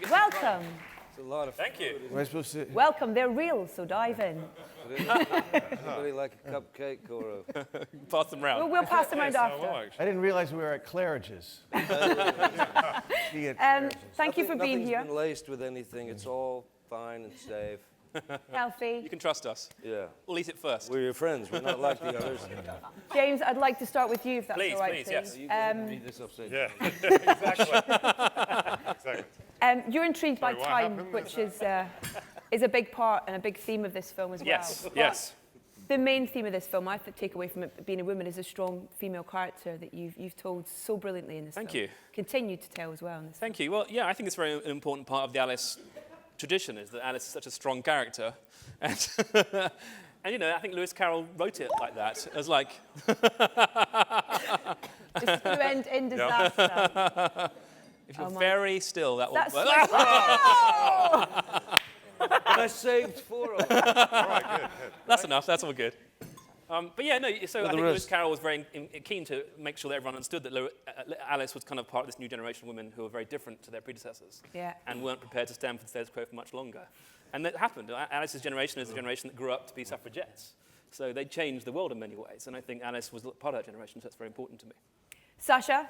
Welcome. It's a lot of Thank you. food, Am I supposed to? Welcome. They're real, so dive in. Anybody like a cupcake or a... Pass them round. We'll pass them around after. I didn't realize we were at Claridge's. Thank you for being here. Nothing's been laced with anything. It's all fine and safe. Healthy. You can trust us. Yeah. We'll eat it first. We're your friends. We're not like the others. James, I'd like to start with you, if that's Please, all right. please, yes. You can read this upside down. Exactly. You're intrigued by Sorry, what time, happened? which is a big part and a big theme of this film as well. Yes, But yes. the main theme of this film, I take away from it being a woman, is a strong female character that you've told so brilliantly in this film. Thank you. Continue to tell as well in this Thank you. Well, yeah, I think it's a very important part of the Alice tradition, is that Alice is such a strong character. And, and you know, I think Lewis Carroll wrote it like that. As like... This is going to end in disaster. If you're very still, that will... That's But I saved 4 of them. All right, good. That's enough. That's all good. But yeah, no, so I think rest. Lewis Carroll was very keen to make sure that everyone understood that Alice was kind of part of this new generation of women who were very different to their predecessors. Yeah. And weren't prepared to stand for the status quo for much longer. And that happened. Alice's generation is a generation that grew up to be suffragettes. So they changed the world in many ways. And I think Alice was part of that generation, so that's very important to me. Sacha,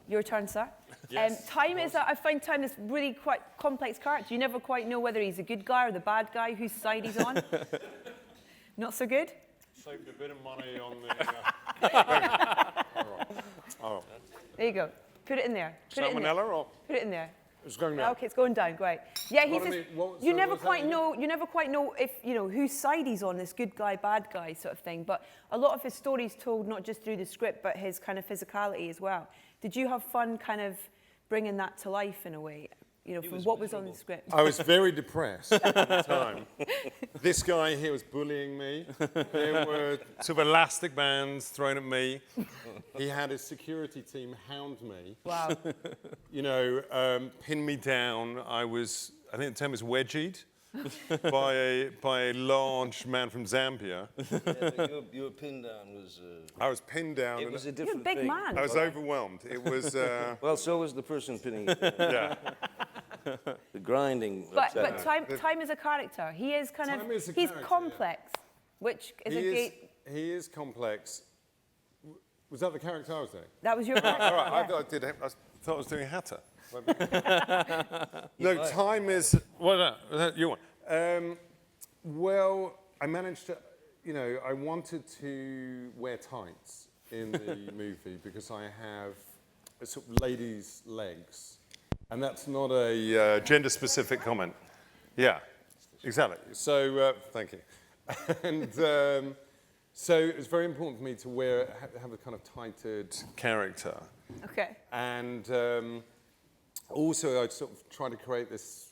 your turn, sir. Yes, I find Time is really quite complex character. You never quite know whether he's a good guy or the bad guy, whose side he's on. Not so good? Saved a bit of money on the... There you go. Put it in there. Put it in there. Salmonella or... Put it in there. It's going now. Okay, it's going down. Great. Yeah, he's What I just, mean, what- you so never what's quite that know. You never quite know if whose side he's on. This good guy, bad guy sort of thing. But a lot of his stories told not just through the script, but his kind of physicality as well. Did you have fun, kind of bringing that to life in a way? You know, from what was on the script. I was very depressed at the time. This guy here was bullying me. There were sort of elastic bands thrown at me. He had his security team hound me. Wow. You know, pin me down. I think the term is wedgied by a large man from Zambia. Yeah, your pin down was... I was pinned down. it was a You're a different big thing. man. I was overwhelmed. It was, Well, so was the person pinning you. yeah. The grinding. But upset. time is a character. He is kind Time of is a he's character, complex, which is a gate. He is complex. Was that the character I was doing? That was your character. All right, yeah. I thought I was doing Hatter. No, time is... What you want? Well, I managed to... You know, I wanted to wear tights in the movie because I have a sort of lady's legs. And that's not a gender-specific comment. Yeah, exactly. So, thank you. And so it was very important for me to have a kind of tighted character. Okay. And also, I'd sort of try to create this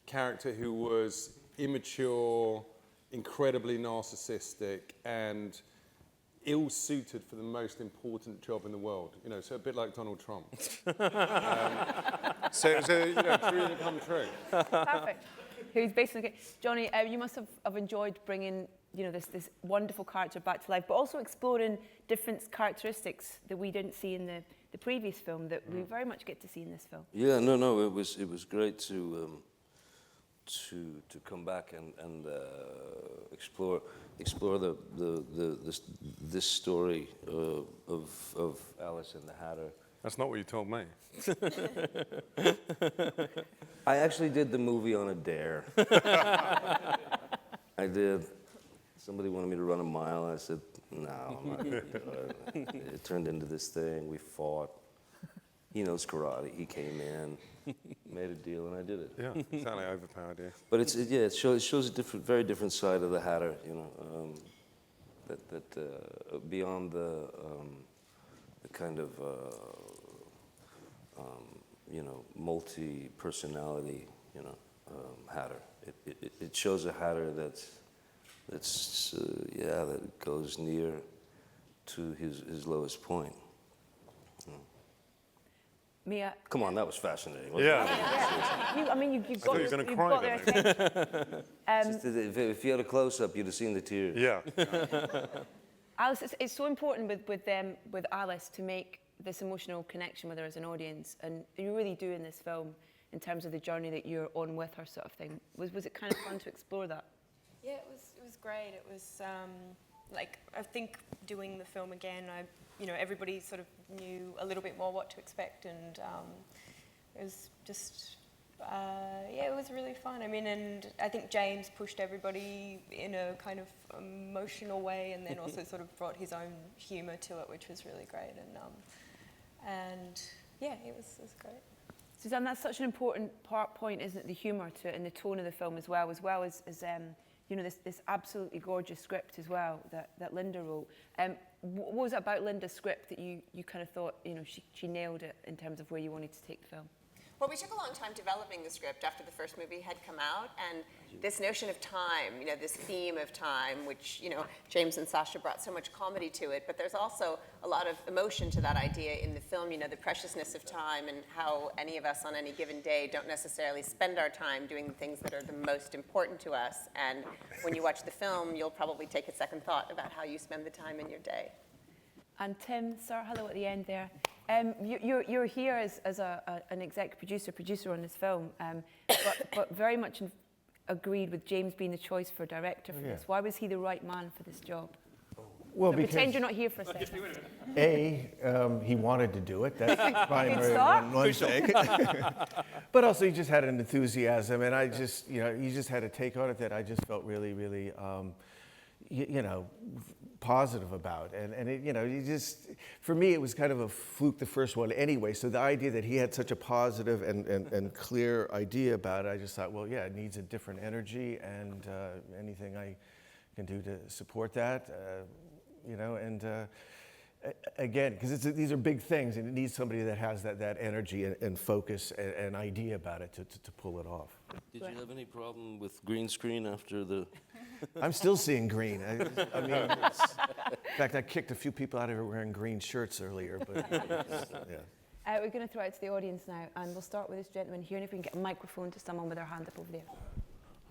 character who was immature, incredibly narcissistic, and ill-suited for the most important job in the world. You know, so a bit like Donald Trump. So it was a dream to come true. Perfect. Who's basically Johnny? You must have enjoyed bringing this wonderful character back to life, but also exploring different characteristics that we didn't see in the previous film that we very much get to see in this film. Yeah, no, it was great to come back and explore this story of Alice and the Hatter. That's not what you told me. I actually did the movie on a dare. I did. Somebody wanted me to run a mile, and I said, no, I'm not gonna do it. It turned into this thing. We fought. He knows karate. He came in, made a deal, and I did it. Yeah, exactly. Overpowered you. But it shows a very different side of the Hatter. You know, that beyond the kind of multi-personality, Hatter. It shows a Hatter that goes near to his lowest point. Mia. Come on, that was fascinating. Yeah. You've thought got, you were gonna you've cry got their then. attention. If you had a close-up, you'd have seen the tears. Yeah. Alice, it's so important with Alice to make this emotional connection with her as an audience, and you really do in this film in terms of the journey that you're on with her, sort of thing. Was it kind of fun to explore that? Yeah, it was great. It was like, I think doing the film again, everybody sort of knew a little bit more what to expect, and it was just, it was really fun. I mean, and I think James pushed everybody in a kind of emotional way, and then also sort of brought his own humour to it, which was really great. And yeah, it was great. Suzanne, that's such an important point, isn't it? The humour to it and the tone of the film as well as this absolutely gorgeous script as well that Linda wrote. What was it about Linda's script that you kind of thought, she nailed it in terms of where you wanted to take the film? Well, we took a long time developing the script after the first movie had come out, and this notion of time, this theme of time, which, James and Sacha brought so much comedy to it, but there's also a lot of emotion to that idea in the film, the preciousness of time and how any of us on any given day don't necessarily spend our time doing the things that are the most important to us. And when you watch the film, you'll probably take a second thought about how you spend the time in your day. And Tim, sir, hello at the end there. You're here as an exec producer on this film, but very much agreed with James being the choice for director for this. Why was he the right man for this job? Well, So because pretend you're not here for a second. he wanted to do it. That's Good primary start. one thing. But also he just had an enthusiasm, and I just, he just had a take on it that I just felt really, really, positive about. And it, you just, for me, it was kind of a fluke, the first one anyway. So the idea that he had such a positive and clear idea about it, I just thought, well, yeah, it needs a different energy, and anything I can do to support that, again, because these are big things, and it needs somebody that has that energy and focus and idea about it to pull it off. Did you have any problem with green screen after the... I'm still seeing green. I mean, in fact, I kicked a few people out of here wearing green shirts earlier, but yeah. We're going to throw it to the audience now, and we'll start with this gentleman here, and if we can get a microphone to someone with their hand up over there.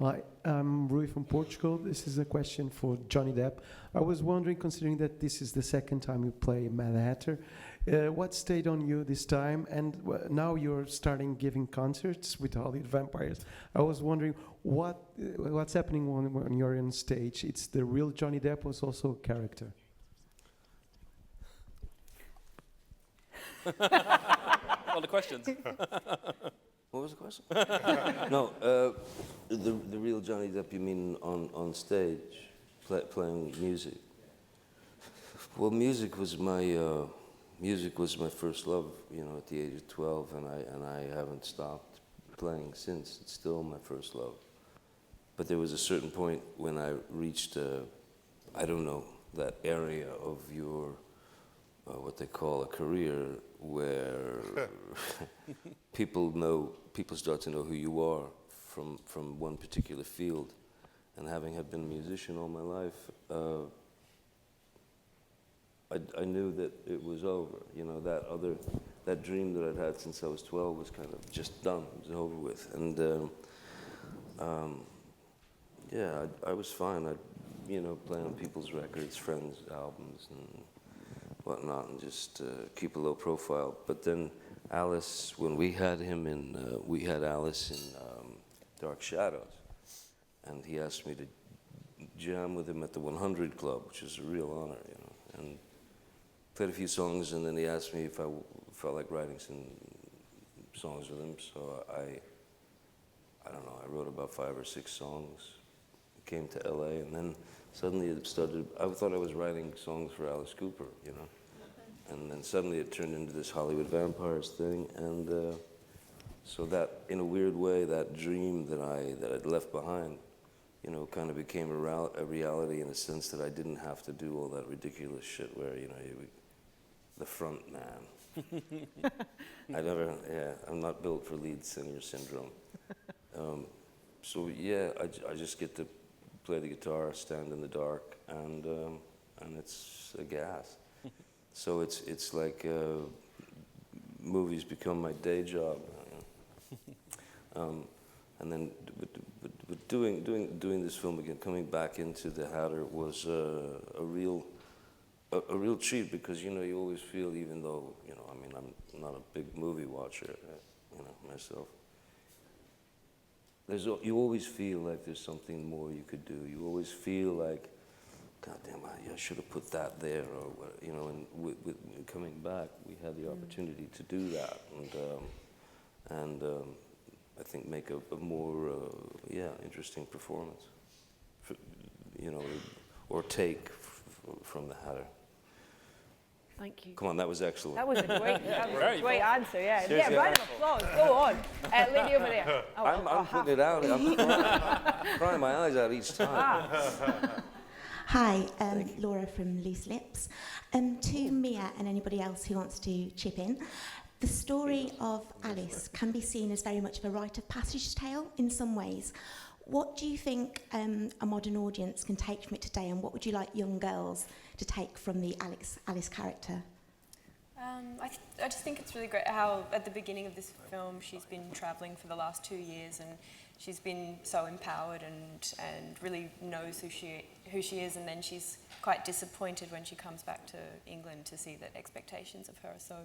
Hi, I'm Rui from Portugal. This is a question for Johnny Depp. I was wondering, considering that this is the second time you play Mad Hatter, what stayed on you this time? And now you're starting giving concerts with Hollywood vampires. I was wondering what's happening when you're on stage. It's the real Johnny Depp was also a character. All the questions. What was the question? No, the real Johnny Depp, you mean on stage, playing music? Well, music was my first love, at the age of 12, and I haven't stopped playing since. It's still my first love. But there was a certain point when I reached, that area of your, what they call a career, where people start to know who you are from one particular field. And having been a musician all my life, I knew that it was over. That dream that I'd had since I was 12 was kind of just done. It was over with. And I was fine. I'd play on people's records, friends' albums, and whatnot, and just keep a low profile. But then Alice, when we had Alice in Dark Shadows, and he asked me to jam with him at the 100 Club, which is a real honor, and played a few songs, and then he asked me if I felt like writing some songs with him. So I don't know, I wrote about 5 or 6 songs, came to LA, and then suddenly it started, I thought I was writing songs for Alice Cooper, and then suddenly it turned into this Hollywood Vampires thing, and so that, in a weird way, that dream that I'd left behind, kind of became a reality in a sense that I didn't have to do all that ridiculous shit where, the front man. I'm not built for lead singer syndrome. I just get to play the guitar, stand in the dark, and it's a gas. So it's like movies become my day job, and then but doing this film again, coming back into the Hatter was a real a real treat because, you know, you always feel, even though, you know, I mean, I'm not a big movie watcher, you know, myself. You always feel like there's something more you could do. You always feel like, God damn, I should have put that there, or what, you know. And with coming back, we had the opportunity to do that, and I think make a more interesting performance, you know, or take from the Hatter. Thank you. Come on, that was excellent. That was a Very great answer, yeah. Seriously, Yeah, round of applause. Go on. Lady over there. Oh, I'm putting it out. I'm crying my eyes out each time. Hi, Laura from Loose Lips. To Mia and anybody else who wants to chip in, the story of Alice can be seen as very much of a rite of passage tale in some ways. What do you think a modern audience can take from it today, and what would you like young girls to take from the Alice character? I just think it's really great how at the beginning of this film she's been travelling for the last 2 years, and she's been so empowered and really knows who she is, and then she's quite disappointed when she comes back to England to see that expectations of her are so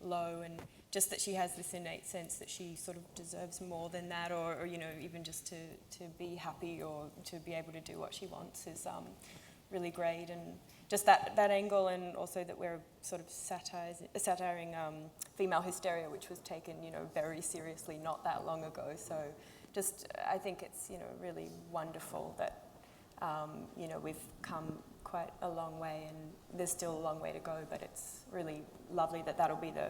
low, and just that she has this innate sense that she sort of deserves more than that, or you know, even just to be happy or to be able to do what she wants is really great. And just that angle, and also that we're sort of satiring female hysteria, which was taken, you know, very seriously not that long ago. So just, I think it's, you know, really wonderful that, you know, we've come quite a long way, and there's still a long way to go, but it's really lovely that that'll be the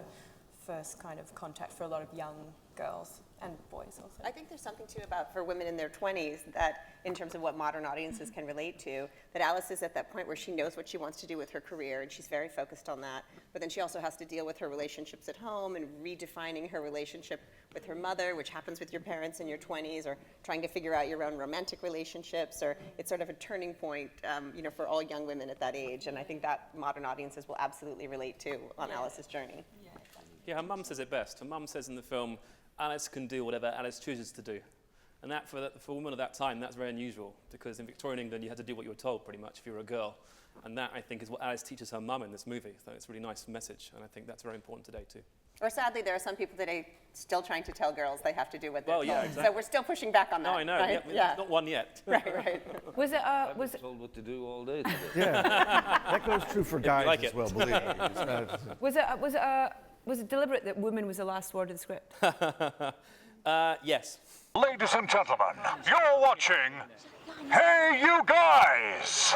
first kind of contact for a lot of young girls and boys also. I think there's something too about for women in their 20s that, in terms of what modern audiences can relate to, that Alice is at that point where she knows what she wants to do with her career, and she's very focused on that. But then she also has to deal with her relationships at home and redefining her relationship with her mother, which happens with your parents in your 20s, or trying to figure out your own romantic relationships, or it's sort of a turning point, you know, for all young women at that age. And I think that modern audiences will absolutely relate to on Alice's journey. Yeah, her mum says it best. Her mum says in the film, Alice can do whatever Alice chooses to do. And that, for a woman of that time, that's very unusual, because in Victorian England, you had to do what you were told, pretty much, if you were a girl. And that, I think, is what Alice teaches her mum in this movie. So it's a really nice message, and I think that's very important today, too. Or sadly, there are some people today still trying to tell girls they have to do what they're told. Exactly. So we're still pushing back on that. No, I know. Right? Yeah. Not one yet. Right. Was it? I've been told what to do all day today. Yeah, that goes true for guys like as it. well, believe me. It's not- Was it deliberate that woman was the last word of the script? Yes. Ladies and gentlemen, you're watching Hey You Guys!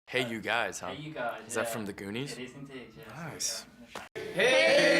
Hey You Guys, huh? Hey, you guys. Is that from the Goonies? It is indeed, yes. Nice. Hey!